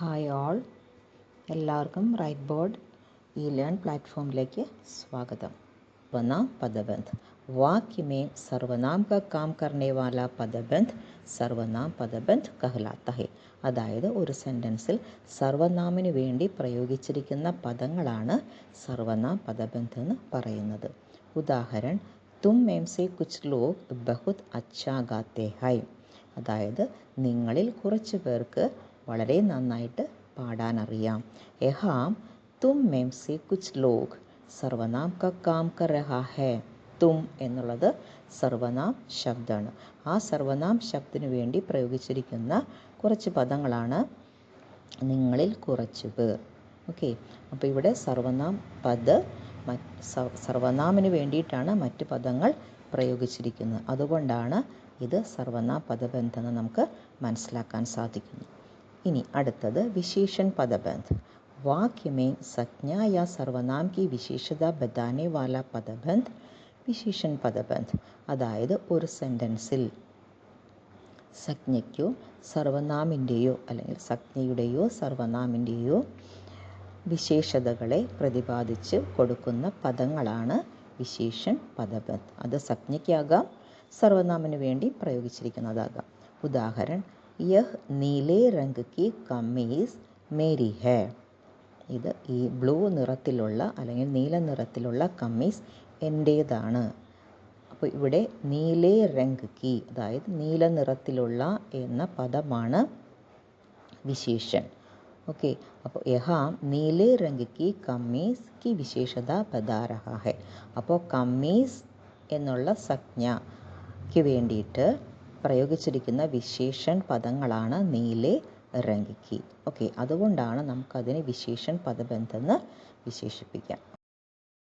Hi all, എല്ലാവർക്കും right board ഈ learn പ്लेटफॉर्मലേക്ക് स्वागतम। सर्वनाम पदबंध वाक्य में सर्वनाम का काम करने वाला पदबंध സർവനാം പദബന്ധ് कहलाता है। അതായത് ഒരു സെൻറ്റൻസിൽ സർവനാമിന് വേണ്ടി പ്രയോഗിച്ചിരിക്കുന്ന പദങ്ങളാണ് സർവനാം പദബന്ധ് എന്ന് പറയുന്നത്। ഉദാഹരണം തും മേം സെ കുച്ച് ലോഗ് ബഹുത് അച്ഛാ ഗാത്തെ ഹൈ, അതായത് നിങ്ങളിൽ കുറച്ച് പേർക്ക് വളരെ നന്നായിട്ട് പാടാനറിയാം। യഹാം തും മേം സെ കുച്ച് ലോഗ് സർവനാം ക കാം കർ രഹാ ഹൈ, തും എന്നുള്ളത് സർവനാം ശബ്ദമാണ്। ആ സർവനാം ശബ്ദത്തിന് വേണ്ടി പ്രയോഗിച്ചിരിക്കുന്ന കുറച്ച് പദങ്ങളാണ് നിങ്ങളിൽ കുറച്ച് പേർ। ഓക്കെ, അപ്പോൾ ഇവിടെ സർവനാം പദ് സർവനാമിന് വേണ്ടിയിട്ടാണ് മറ്റ് പദങ്ങൾ പ്രയോഗിച്ചിരിക്കുന്നത്, അതുകൊണ്ടാണ് ഇത് സർവനാം പദബന്ധം എന്ന് നമുക്ക് മനസ്സിലാക്കാൻ സാധിക്കുന്നു। ഇനി അടുത്തത് വിശേഷൺ പദബന്ധ്। वाक्य में संज्ञा या सर्वनाम की विशेषता बताने वाला पदबंध വിശേഷൺ പദബന്ധ്। അതായത് ഒരു സെൻറ്റൻസിൽ സംജ്ഞയ്ക്കോ സർവനാമിൻ്റെയോ അല്ലെങ്കിൽ സംജ്ഞയുടെയോ സർവനാമിൻ്റെയോ വിശേഷതകളെ പ്രതിപാദിച്ച് കൊടുക്കുന്ന പദങ്ങളാണ് വിശേഷൺ പദബന്ധ്। അത് സംജ്ഞയ്ക്കാകാം, സർവനാമിന് വേണ്ടി പ്രയോഗിച്ചിരിക്കുന്നതാകാം। ഉദാഹരണം യഹ് നീലേ രംഗ് കി കമീസ് മേരി ഹേ, ഇത് ഈ ബ്ലൂ നിറത്തിലുള്ള അല്ലെങ്കിൽ നീല നിറത്തിലുള്ള കമ്മീസ് എൻ്റേതാണ്। അപ്പോൾ ഇവിടെ നീലേ രംഗ് കി, അതായത് നീല നിറത്തിലുള്ള എന്ന പദമാണ് വിശേഷൺ। ഓക്കെ, അപ്പോൾ യഹാം നീലേ രംഗ് കി കമ്മീസ് കി വിശേഷത ബതാ രഹാ ഹൈ, അപ്പോൾ കമ്മീസ് എന്നുള്ള സംജ്ഞയ്ക്ക് വേണ്ടിയിട്ട് പ്രയോഗിച്ചിരിക്കുന്ന വിശേഷൺ പദങ്ങളാണ് നീലേ രംഗ് കി। ഓക്കെ, അതുകൊണ്ടാണ് നമുക്കതിനെ വിശേഷൺ പദബന്ധം എന്ന് വിശേഷിപ്പിക്കാം।